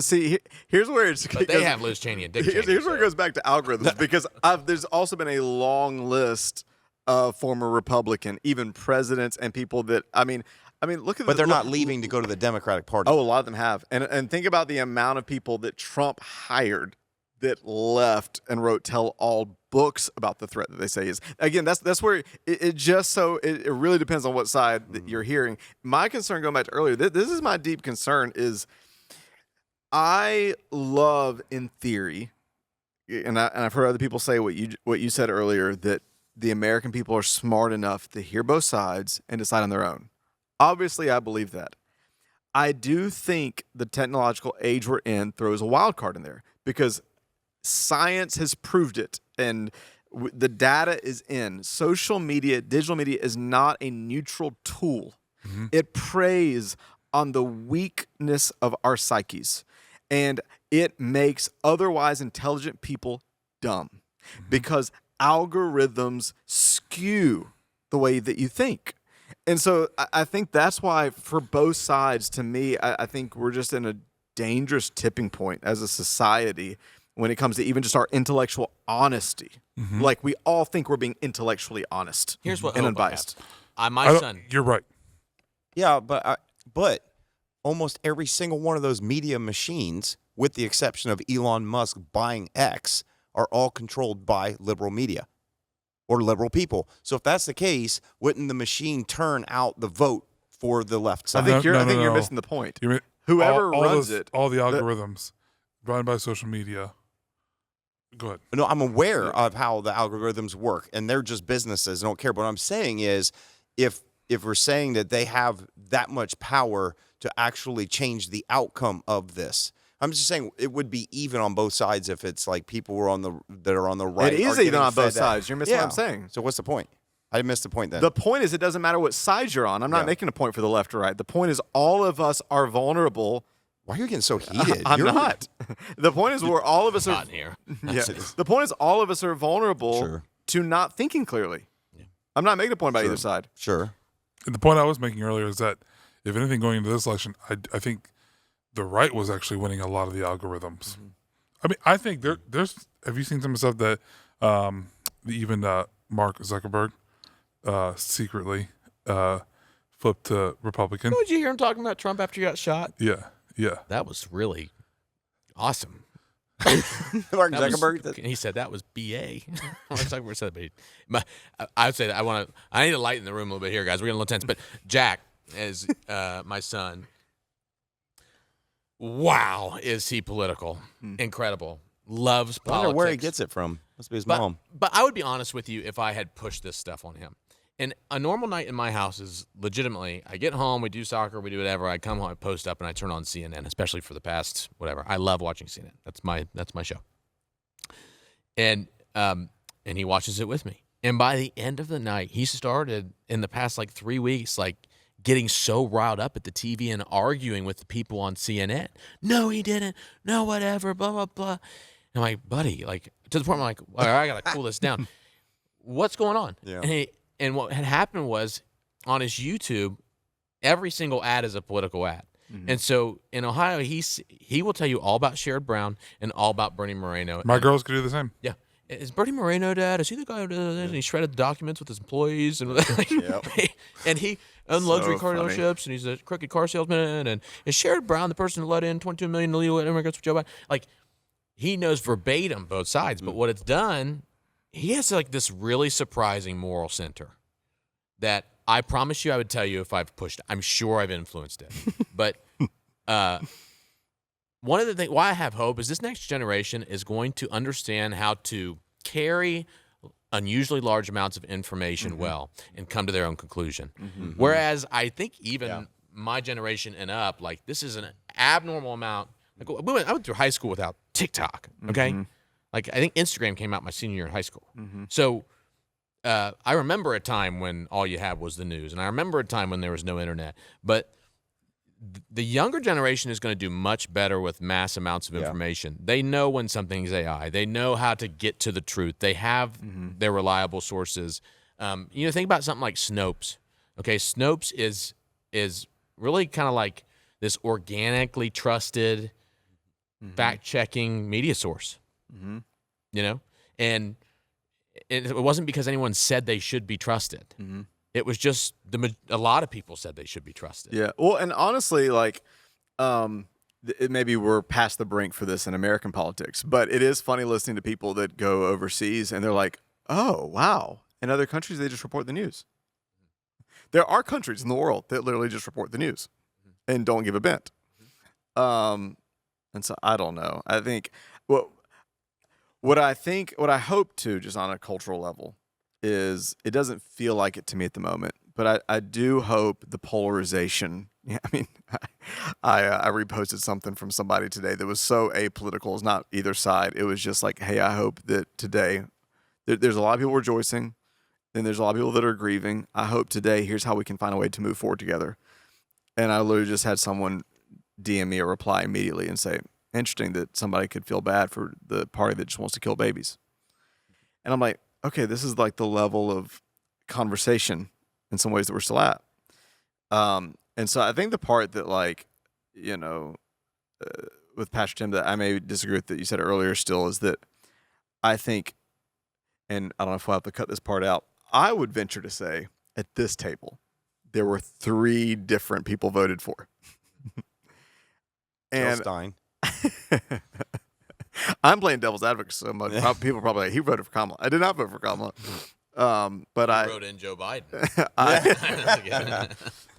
see, here's where it's. But they have Liz Cheney and Dick Cheney. Here's where it goes back to algorithms because there's also been a long list of former Republican, even presidents and people that I mean, look at. But they're not leaving to go to the Democratic Party. Oh, a lot of them have, and think about the amount of people that Trump hired that left and wrote tell-all books about the threat that they say is. Again, that's where it really depends on what side that you're hearing. My concern, going back to earlier, this is my deep concern, is I love in theory, and I've heard other people say what you said earlier, that the American people are smart enough to hear both sides and decide on their own. Obviously, I believe that. I do think the technological age we're in throws a wild card in there because science has proved it, and the data is in. Social media, digital media is not a neutral tool. It preys on the weakness of our psyches, and it makes otherwise intelligent people dumb because algorithms skew the way that you think. And so I think that's why for both sides, to me, I think we're just in a dangerous tipping point as a society when it comes to even just our intellectual honesty. Like we all think we're being intellectually honest. Here's what and hope I unbiased. have. My son. You're right. Yeah, but almost every single one of those media machines, with the exception of Elon Musk buying X, are all controlled by liberal media or liberal people. So if that's the case, wouldn't the machine turn out the vote for the left I side? think you're No. missing the point. You mean, Whoever all runs those- it, all the algorithms run by social media. Go ahead. No, I'm aware of how the algorithms work, and they're just businesses. I don't care. But what I'm saying is, if we're saying that they have that much power to actually change the outcome of this, I'm just saying it would be even on both sides if it's like people were that are on the right. it is are even getting on both fed that. sides. You're missing what I'm saying. So what's the point? I missed the point then. The point is, it doesn't matter what side you're on. I'm not making a point for the left or right. The point is, all of us are vulnerable. Why are you getting so heated? I'm not. The point is, we're all of us are. Not here. Yeah. The point is, all of us are vulnerable Sure. to not thinking clearly. I'm not making a point about either side. Sure. And the point I was making earlier is that if anything going into this election, I think the right was actually winning a lot of the algorithms. I mean, I think there's. Have you seen some of the stuff that even Mark Zuckerberg secretly flipped to Republican? Did you hear him talking about Trump after he got shot? Yeah. That was really awesome. Mark Zuckerberg. He said that was BA. Mark Zuckerberg said that, but I would say that I need to lighten the room a little bit here, guys. We're getting a little tense. But Jack is my son. Wow, is he political? Incredible. Loves I politics. wonder where he gets it from. Must be his mom. But I would be honest with you if I had pushed this stuff on him. And a normal night in my house is legitimately, I get home, we do soccer, we do whatever. I come home, I post up, and I turn on CNN, especially for the past whatever. I love watching CNN. That's my show. And he watches it with me. And by the end of the night, he started in the past 3 weeks, getting so riled up at the TV and arguing with the people on CNN. No, he didn't. No, whatever. Blah blah blah. And I'm like, buddy, to the point where I'm like, all right, I gotta cool this down. What's going on? Yeah. And what had happened was on his YouTube, every single ad is a political ad. And so in Ohio, he will tell you all about Sherrod Brown and all about Bernie Moreno. My girls could do the same. Yeah. Is Bernie Moreno dad? Is he the guy who does this? And he shredded the documents with his employees? And, and he owns luxury car dealerships, and he's a crooked car salesman. And is Sherrod Brown the person who let in 22 million illegal immigrants for Joe Biden? He knows verbatim both sides. But what it's done, he has this really surprising moral center that I promise you I would tell you if I've pushed it. I'm sure I've influenced it. But one of the things why I have hope is this next generation is going to understand how to carry unusually large amounts of information well and come to their own conclusion. Whereas I think even my generation and up, this is an abnormal amount. I went through high school without TikTok, okay? I think Instagram came out my senior year in high school. So I remember a time when all you had was the news, and I remember a time when there was no internet. But the younger generation is going to do much better with mass amounts of information. They know when something's AI. They know how to get to the truth. They have their reliable sources. Think about something like Snopes. Okay, Snopes is really kind of like this organically trusted, fact-checking media source. And it wasn't because anyone said they should be trusted. It was just a lot of people said they should be trusted. Yeah. Well, and honestly, like, maybe we're past the brink for this in American politics, but it is funny listening to people that go overseas and they're like, oh, wow. In other countries, they just report the news. There are countries in the world that literally just report the news and don't give a bent. And so I don't know. I think what I hope to, just on a cultural level, is it doesn't feel like it to me at the moment, but I do hope the polarization. Yeah, I mean, I reposted something from somebody today that was so apolitical. It's not either side. It was just like, hey, I hope that today there's a lot of people rejoicing, then there's a lot of people that are grieving. I hope today, here's how we can find a way to move forward together. And I literally just had someone DM me a reply immediately and say, interesting that somebody could feel bad for the party that just wants to kill babies. And I'm like, okay, this is like the level of conversation in some ways that we're still at. And so I think the part that, like, with Pastor Tim, that I may disagree with that you said earlier still, is that I think, and I don't know if we'll have to cut this part out, I would venture to say at this table, there were 3 different people voted for. And Stein. I'm playing devil's advocate so much. People are probably like, he voted for Kamala. I did not vote for Kamala. But I wrote in Joe Biden.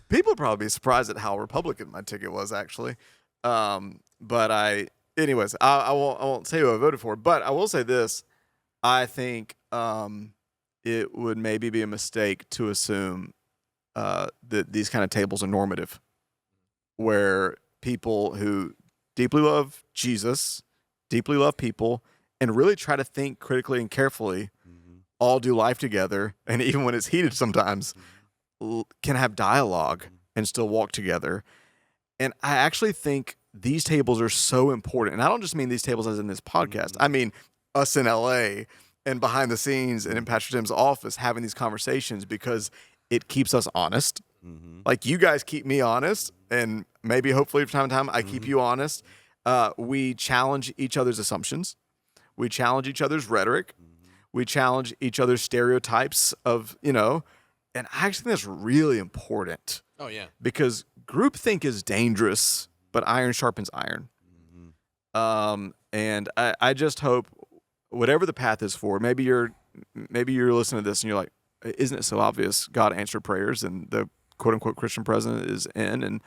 People would probably be surprised at how Republican my ticket was, actually. Anyways, I won't say who I voted for, but I will say this. I think it would maybe be a mistake to assume that these kind of tables are normative, where people who deeply love Jesus, deeply love people, and really try to think critically and carefully, all do life together, and even when it's heated sometimes, can have dialogue and still walk together. And I actually think these tables are so important. And I don't just mean these tables as in this podcast. I mean us in LA and behind the scenes and in Pastor Tim's office having these conversations, because it keeps us honest. Like, you guys keep me honest, and maybe hopefully from time to time I keep you honest. We challenge each other's assumptions. We challenge each other's rhetoric. We challenge each other's stereotypes of, and I actually think that's really important. Oh, yeah. Because groupthink is dangerous, but iron sharpens iron. And I just hope whatever the path is for, maybe you're listening to this and you're like, isn't it so obvious God answered prayers and the quote unquote Christian president is in? And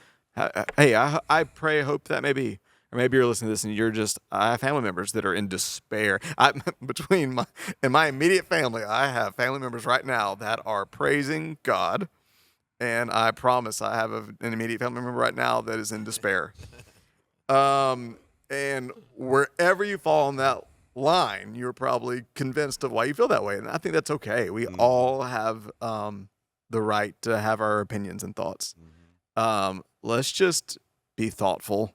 hey, I pray, hope that may be. Or maybe you're listening to this and you're just, I have family members that are in despair. In my immediate family, I have family members right now that are praising God. And I promise I have an immediate family member right now that is in despair. And wherever you fall on that line, you're probably convinced of why you feel that way. And I think that's okay. We all have the right to have our opinions and thoughts. Let's just be thoughtful.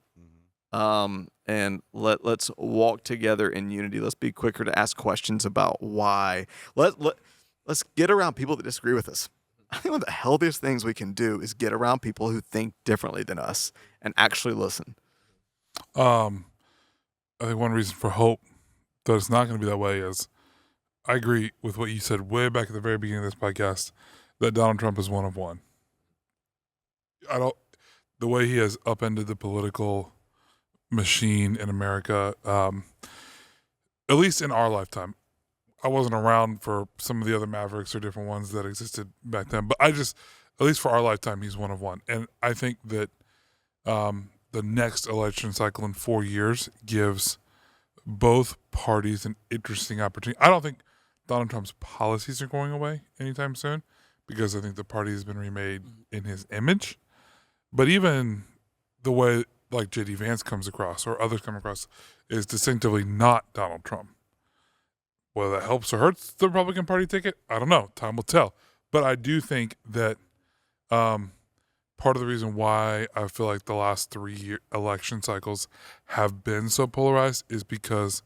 And let's walk together in unity. Let's be quicker to ask questions about why. Let's get around people that disagree with us. I think one of the healthiest things we can do is get around people who think differently than us and actually listen. I think one reason for hope that it's not going to be that way is, I agree with what you said way back at the very beginning of this podcast, that Donald Trump is one of one. The way he has upended the political machine in America, at least in our lifetime. I wasn't around for some of the other Mavericks or different ones that existed back then, but at least for our lifetime, he's one of one. And I think that the next election cycle in 4 years gives both parties an interesting opportunity. I don't think Donald Trump's policies are going away anytime soon, because I think the party has been remade in his image. But even the way like J.D. Vance comes across or others come across is distinctively not Donald Trump. Whether that helps or hurts the Republican Party ticket, I don't know. Time will tell. But I do think that part of the reason why I feel like the last 3 election cycles have been so polarized is because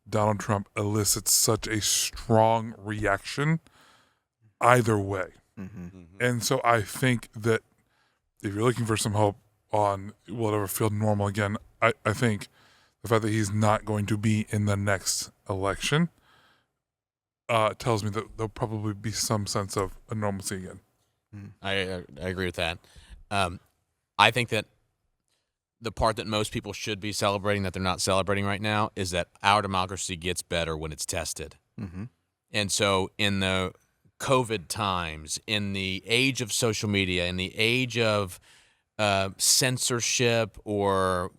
Donald Trump elicits such a strong reaction either way. And so I think that if you're looking for some hope on will it ever feel normal again, I think the fact that he's not going to be in the next election tells me that there'll probably be some sense of a normalcy again. I agree with that. I think that the part that most people should be celebrating that they're not celebrating right now is that our democracy gets better when it's tested. And so in the COVID times, in the age of social media, in the age of censorship or,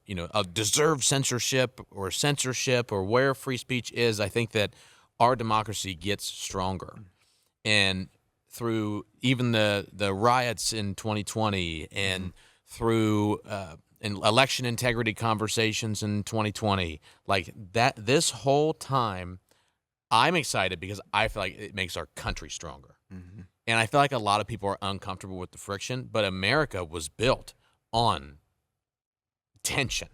deserved censorship or where free speech is, I think that our democracy gets stronger. And through even the riots in 2020 and through election integrity conversations in 2020, like that, this whole time, I'm excited because I feel like it makes our country stronger. And I feel like a lot of people are uncomfortable with the friction, but America was built on tension,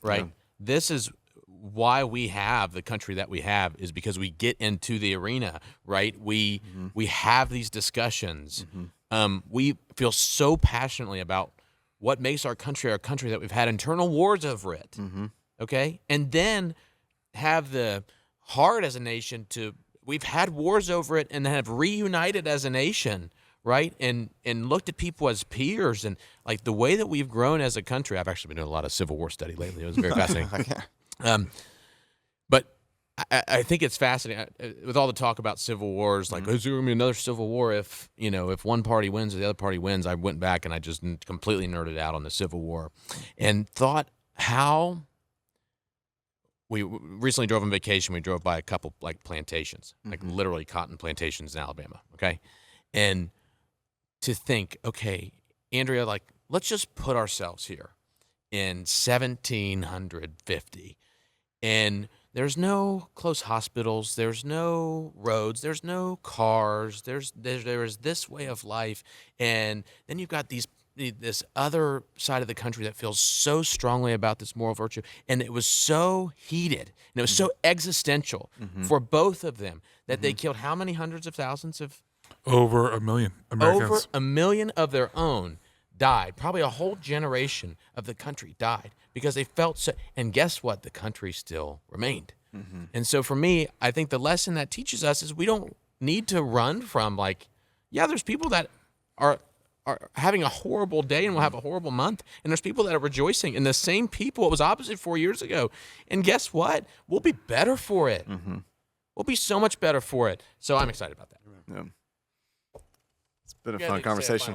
right? Yeah. This is why we have the country that we have, is because we get into the arena, right? We have these discussions. We feel so passionately about what makes our country that we've had internal wars over it, okay? And then have the heart as a nation we've had wars over it and have reunited as a nation, right? And looked at people as peers, and like the way that we've grown as a country. I've actually been doing a lot of Civil War study lately. It was very fascinating. But I think it's fascinating with all the talk about civil wars. Like, is there going to be another civil war if one party wins or the other party wins? I went back and I just completely nerded out on the Civil War, and thought how. We recently drove on vacation. We drove by a couple like plantations, like literally cotton plantations in Alabama. Okay, and to think, okay, Andrea, like let's just put ourselves here in 1750, and there's no close hospitals, there's no roads, there's no cars, there is this way of life, and then you've got this other side of the country that feels so strongly about this moral virtue, and it was so heated and it was so existential for both of them that they killed how many hundreds of thousands of over 1 million Americans. Over 1 million of their own died. Probably a whole generation of the country died because they felt so. And guess what? The country still remained. And so for me, I think the lesson that teaches us is we don't need to run from there's people that are having a horrible day and will have a horrible month, and there's people that are rejoicing, and the same people, it was opposite 4 years ago, and guess what? We'll be better for it. We'll be so much better for it. So I'm excited about that. Yeah. It's been a fun conversation.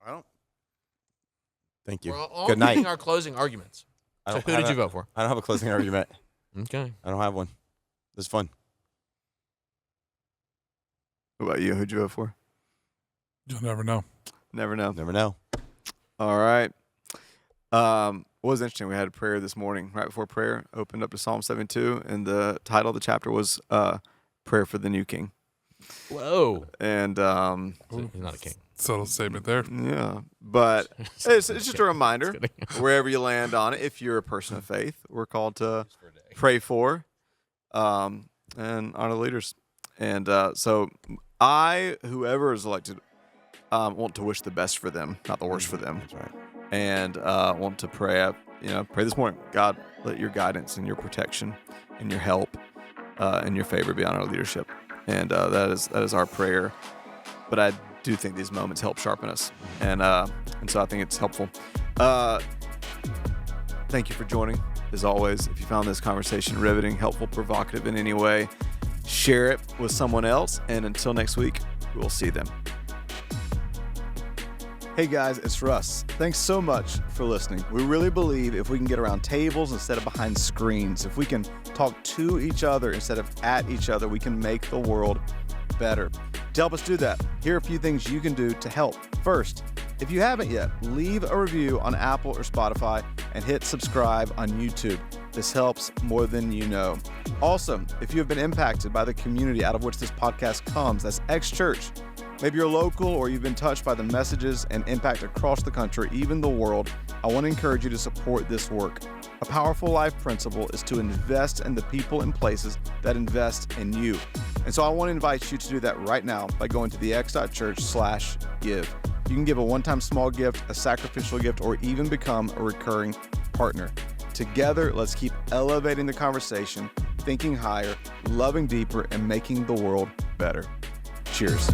I don't. Thank you. We're all Good night. giving our closing arguments. So who did you vote for? I don't have a closing argument. Okay. I don't have one. This is fun. What about you? Who'd you vote for? You'll never know. Never know. Never know. All right. What was interesting, we had a prayer this morning. Right before prayer, opened up to Psalm 72, and the title of the chapter was Prayer for the New King. Whoa. And he's not a king. Subtle statement there. Yeah. But it's just a reminder, wherever you land on it, if you're a person of faith, we're called to pray for and honor leaders. And so whoever is elected, want to wish the best for them, not the worst for them. That's right. And want to pray. Pray this morning. God, let your guidance and your protection and your help and your favor be on our leadership. And that is our prayer. But I do think these moments help sharpen us, and so I think it's helpful. Thank you for joining. As always, if you found this conversation riveting, helpful, provocative in any way, share it with someone else. And until next week, we will see them. Hey guys, it's Russ. Thanks so much for listening. We really believe if we can get around tables instead of behind screens, if we can talk to each other instead of at each other, we can make the world better. To help us do that, here are a few things you can do to help. First, if you haven't yet, leave a review on Apple or Spotify and hit subscribe on YouTube. This helps more than you know. Also, if you have been impacted by the community out of which this podcast comes, that's X Church, Maybe you're local or you've been touched by the messages and impact across the country, even the world. I want to encourage you to support this work. A powerful life principle is to invest in the people and places that invest in you. And so I want to invite you to do that right now by going to thex.church/give. You can give a one-time small gift, a sacrificial gift, or even become a recurring partner. Together, let's keep elevating the conversation, thinking higher, loving deeper, and making the world better. Cheers.